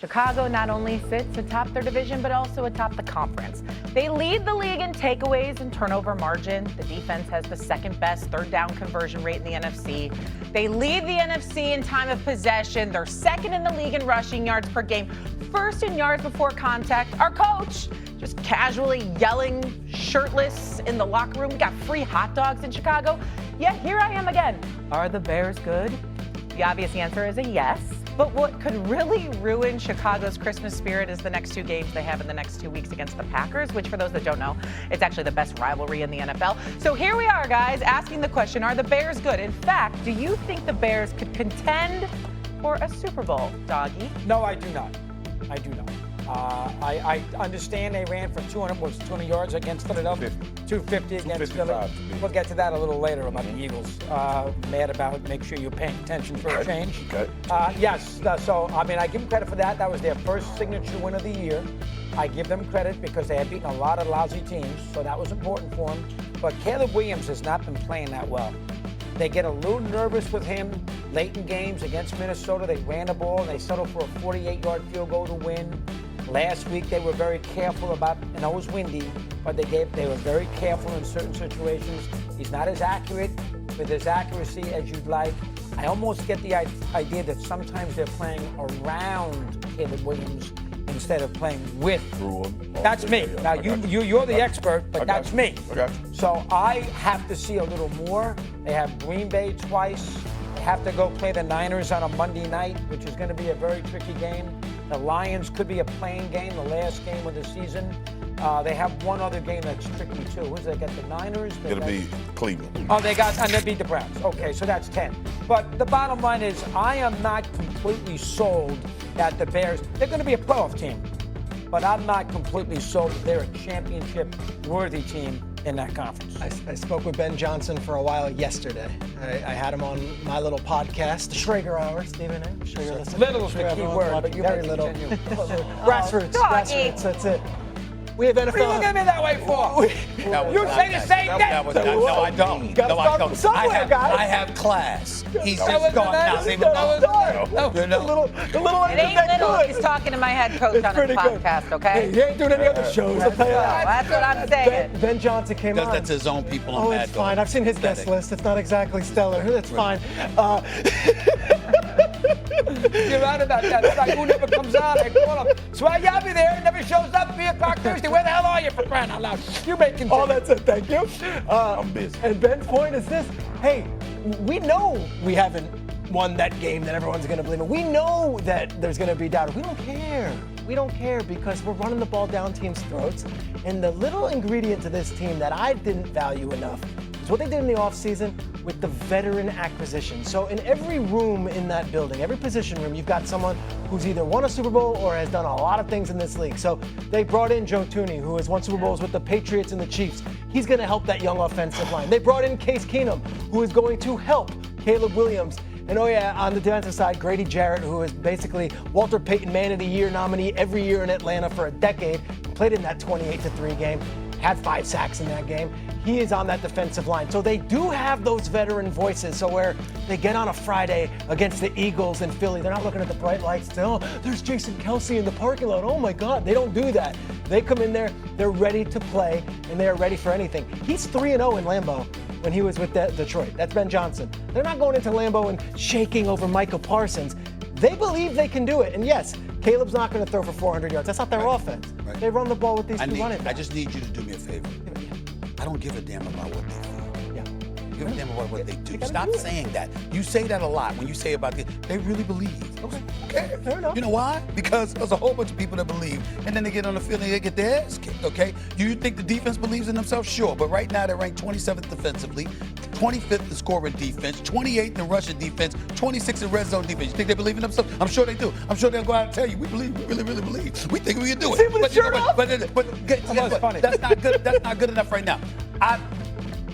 Chicago not only sits atop their division, but also atop the conference. They lead the league in takeaways and turnover margin. The defense has the second best third down conversion rate in the NFC. They lead the NFC in time of possession. They're second in the league in rushing yards per game, first in yards before contact. Our coach just casually yelling, shirtless in the locker room. We got free hot dogs in Chicago. Yet here I am again. Are the Bears good? The obvious answer is a yes. But what could really ruin Chicago's Christmas spirit is the next two games they have in the next 2 weeks against the Packers, which for those that don't know, it's actually the best rivalry in the NFL. So here we are, guys, asking the question, are the Bears good? In fact, do you think the Bears could contend for a Super Bowl, Doggy? No, I do not. I do not. I understand they ran for 200 yards against Philadelphia, 250 against Philly. We'll get to that a little later about the Eagles. Mad about make sure you're paying attention for a change. Okay. Yes, so, I mean, I give them credit for that. That was their first signature win of the year. I give them credit because they had beaten a lot of lousy teams, so that was important for them. But Caleb Williams has not been playing that well. They get a little nervous with him late in games against Minnesota. They ran the ball, and they settled for a 48-yard field goal to win. Last week, they were very careful about, and it was windy, but they were very careful in certain situations. He's not as accurate with his accuracy as you'd like. I almost get the idea that sometimes they're playing around Caleb Williams instead of playing with. That's me. Now, you're the expert, but that's me. Okay. So I have to see a little more. They have Green Bay twice. They have to go play the Niners on a Monday night, which is going to be a very tricky game. The Lions could be a playing game, the last game of the season. They have one other game that's tricky, too. Who's they got? The Niners? It'll be Cleveland. Oh, and they beat the Browns. Okay, so that's 10. But the bottom line is I am not completely sold that the Bears, they're going to be a playoff team. But I'm not completely sold that they're a championship-worthy team in that conference. I spoke with Ben Johnson for a while yesterday. I had him on my little podcast, the Schrager Hour. Stephen, I'm sure you're listening. Little is the key word, but you very little. Grassroots, that's it. We have NFL. What are you looking at me that way for? You say the same thing. No, I don't. No, I don't. Somewhere, guys. I have class. He's That just was gone now. the little It ain't little. He's talking to my head coach on his podcast, okay? Hey, he ain't doing any other shows. I'll tell you that. That's what I'm saying. Ben Johnson came on. That's his own people on Oh, Mad it's fine. I've seen his guest list. It's not exactly stellar. That's fine. You're right about that. It's like who never comes on. I call him. Swag, I'll be there. Never shows up. 3 o'clock Thursday. Where the hell are you, for crying out loud? You're making. Oh, that's it. Thank you. I'm busy. And Ben's point is this. Hey, we know we haven't won that game that everyone's going to believe in. We know that there's going to be doubt. We don't care. We don't care because we're running the ball down teams' throats. And the little ingredient to this team that I didn't value enough is what they did in the offseason with the veteran acquisition. So in every room in that building, every position room, you've got someone who's either won a Super Bowl or has done a lot of things in this league. So they brought in Joe Thuney, who has won Super Bowls with the Patriots and the Chiefs. He's going to help that young offensive line. They brought in Case Keenum, who is going to help Caleb Williams. And oh yeah, on the defensive side, Grady Jarrett, who is basically Walter Payton Man of the Year nominee every year in Atlanta for a decade, played in that 28-3 game, had 5 sacks in that game. He is on that defensive line. So they do have those veteran voices. So where they get on a Friday against the Eagles in Philly, they're not looking at the bright lights. Oh, there's Jason Kelsey in the parking lot. Oh my God, they don't do that. They come in there, they're ready to play, and they are ready for anything. He's 3-0 in Lambeau when he was with Detroit. That's Ben Johnson. They're not going into Lambeau and shaking over Michael Parsons. They believe they can do it. And yes, Caleb's not going to throw for 400 yards. That's not their offense. Right. They run the ball with these two running backs. I just need you to do me a favor. I don't give a damn about what they feel. Give a damn about what they do. Stop saying that. You say that a lot when you say about this. They really believe. Okay. Fair enough. You know why? Because there's a whole bunch of people that believe, and then they get on the field and they get their ass kicked, okay? Do you think the defense believes in themselves? Sure. But right now they're ranked 27th defensively, 25th in scoring defense, 28th in rushing defense, 26th in red zone defense. You think they believe in themselves? I'm sure they do. I'm sure they'll go out and tell you, we believe, we really, really believe. We think we can do it. But that's not good. That's not good enough right now.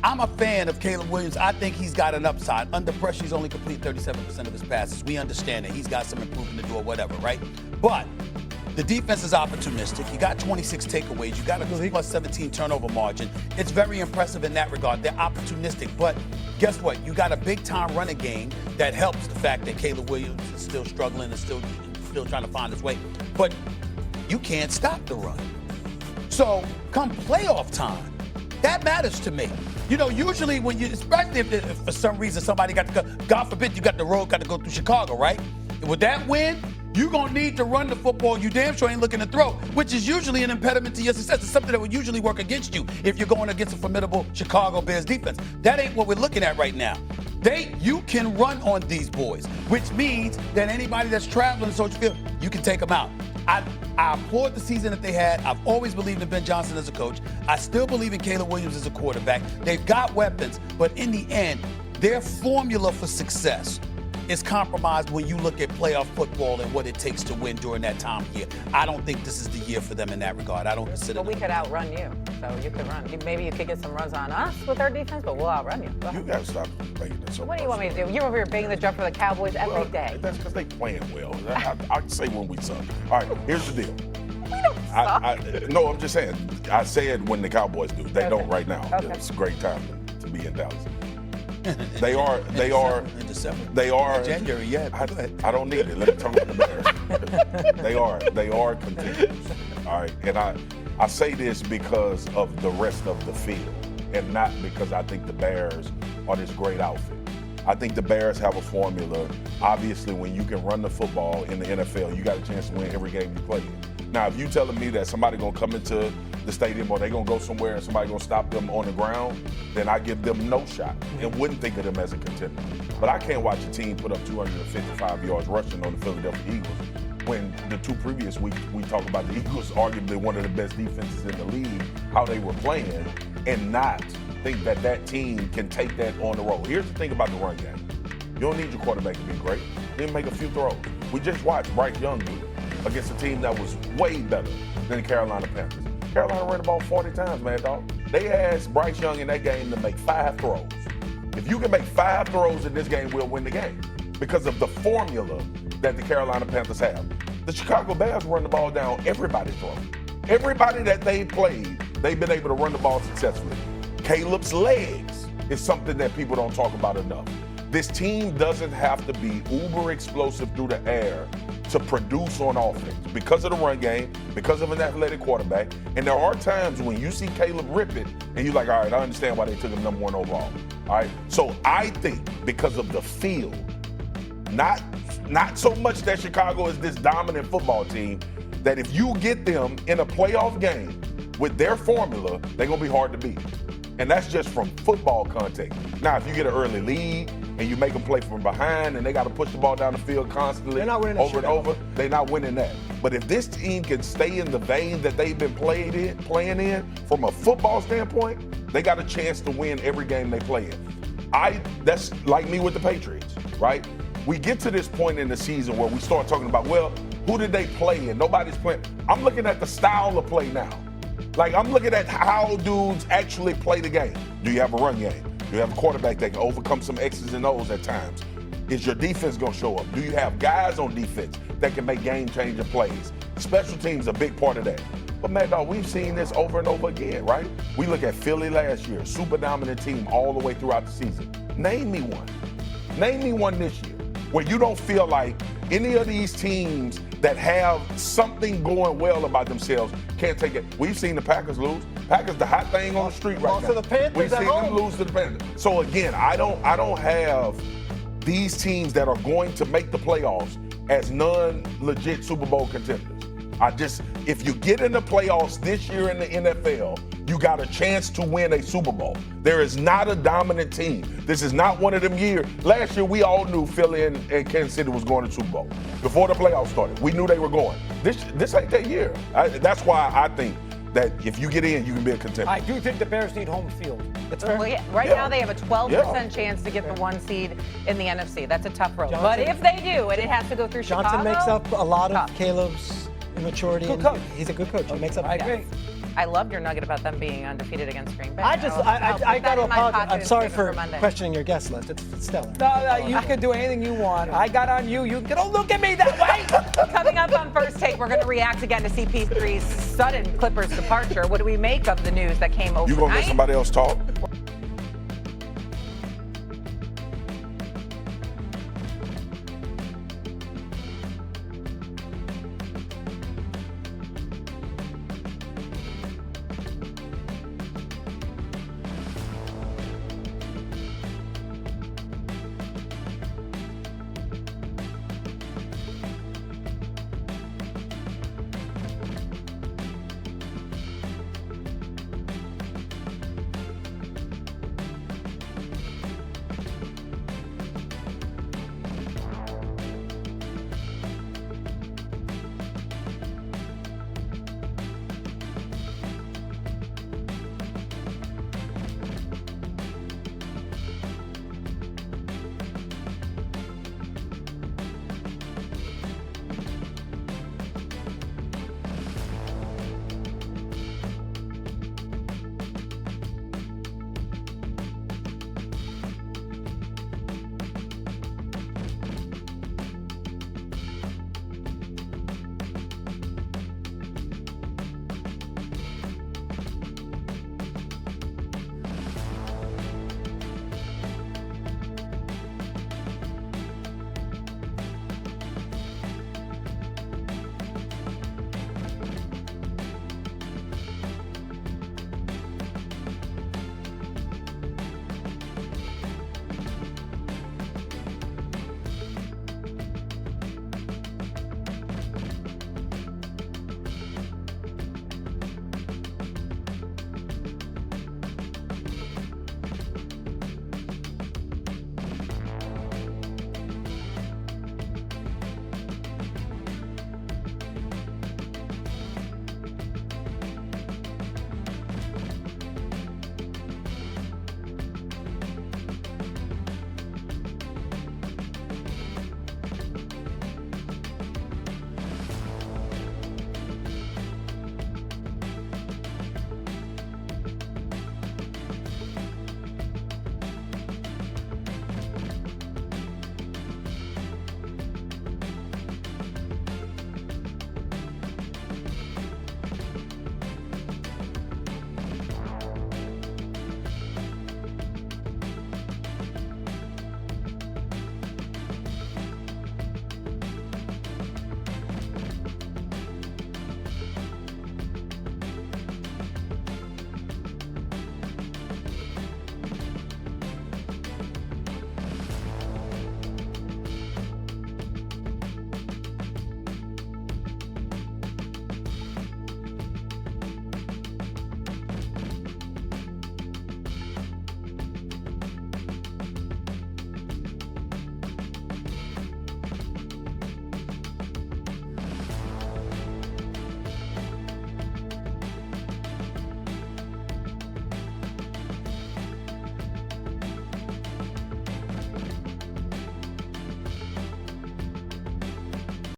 I'm a fan of Caleb Williams. I think he's got an upside. Under pressure, he's only complete 37% of his passes. We understand that. He's got some improvement to do or whatever, right? But the defense is opportunistic. You got 26 takeaways. You got a plus 17 turnover margin. It's very impressive in that regard. They're opportunistic. But guess what? You got a big-time running game that helps the fact that Caleb Williams is still struggling and still still trying to find his way. But you can't stop the run. So come playoff time, that matters to me. You know, usually when you, especially if for some reason somebody got to go, God forbid you got the road, got to go through Chicago, right? With that win, you're going to need to run the football. You damn sure ain't looking to throw, which is usually an impediment to your success. It's something that would usually work against you if you're going against a formidable Chicago Bears defense. That ain't what we're looking at right now. You can run on these boys, which means that anybody that's traveling Soldier Field, you can take them out. I applaud the season that they had. I've always believed in Ben Johnson as a coach. I still believe in Caleb Williams as a quarterback. They've got weapons, but in the end, their formula for success is compromised when you look at playoff football and what it takes to win during that time of year. I don't think this is the year for them in that regard. I don't consider But we could outrun you, so you could run. Maybe you could get some runs on us with our defense, but we'll outrun you. You got to stop making it so What do you want me to do? You're over here banging the drum for the Cowboys every day. That's because they playing well. I say when we suck. All right, here's the deal. We don't suck. No, I'm just saying. I said when the Cowboys do. They Okay. don't right now. Okay. It's a great time to be in Dallas. They are. in December. They are. January, yeah. I don't need it. Let me talk about the Bears. They are contenders. All right, and I say this because of the rest of the field, and not because I think the Bears are this great outfit. I think the Bears have a formula. Obviously, when you can run the football in the NFL, you got a chance to win every game you play in. Now, if you telling me that somebody gonna come into the stadium or they gonna go somewhere and somebody gonna stop them on the ground, then I give them no shot and wouldn't think of them as a contender. But I can't watch a team put up 255 yards rushing on the Philadelphia Eagles when the two previous weeks we talk about the Eagles, arguably one of the best defenses in the league, how they were playing, and not think that that team can take that on the road. Here's the thing about the run game. You don't need your quarterback to be great. Then make a few throws. We just watched Bryce Young do against a team that was way better than the Carolina Panthers. Carolina ran the ball 40 times, man, dog. They asked Bryce Young in that game to make 5 throws. If you can make 5 throws in this game, we'll win the game because of the formula that the Carolina Panthers have. The Chicago Bears run the ball down everybody's throat. Everybody that they played, they've been able to run the ball successfully. Caleb's legs is something that people don't talk about enough. This team doesn't have to be uber explosive through the air to produce on offense because of the run game, because of an athletic quarterback. And there are times when you see Caleb rip it and you're like, all right, I understand why they took him number 1 overall. All right. So I think because of the field, not so much that Chicago is this dominant football team, that if you get them in a playoff game with their formula, they're going to be hard to beat. And that's just from football context. Now, if you get an early lead and you make them play from behind and they got to push the ball down the field constantly They're not winning over and over, they're not winning that. But if this team can stay in the vein that they've been playing in from a football standpoint, they got a chance to win every game they play in. That's like me with the Patriots, right? We get to this point in the season where we start talking about, well, who did they play in? Nobody's playing. I'm looking at the style of play now. Like, I'm looking at how dudes actually play the game. Do you have a run game? Do you have a quarterback that can overcome some X's and O's at times? Is your defense going to show up? Do you have guys on defense that can make game-changing plays? Special teams are a big part of that. But, man, dog, we've seen this over and over again, right? We look at Philly last year, super dominant team all the way throughout the season. Name me one. Name me one this year where you don't feel like any of these teams that have something going well about themselves can't take it. We've seen the Packers lose. Packers, the hot thing on the street right now. To the Panthers We've at seen home. them lose to the Panthers. So again, I don't have these teams that are going to make the playoffs as non-legit Super Bowl contenders. If you get in the playoffs this year in the NFL, you got a chance to win a Super Bowl. There is not a dominant team. This is not one of them years. Last year, we all knew Philly and Kansas City was going to Super Bowl. Before the playoffs started, we knew they were going. This ain't that year. That's why I think that if you get in, you can be a contender. I do think the Bears need home field. That's fair. Well, yeah, right Yeah. now they have a 12% chance to get the 1 seed in the NFC. That's a tough road. But if they do, and it has to go through Johnson Chicago, makes up a lot of tough. Caleb's immaturity. Good and coach. He's a good coach. He makes up. I agree. I loved your nugget about them being undefeated against Green Bay. I I'll put got that to in my apologize. pocket I'm and sorry save it for Monday. questioning your guest list. It's stellar. No, you can do anything you want. I got on you. You don't look at me that way. Coming up on First Take, we're going to react again to CP3's sudden Clippers departure. What do we make of the news that came overnight? You gonna let somebody else talk?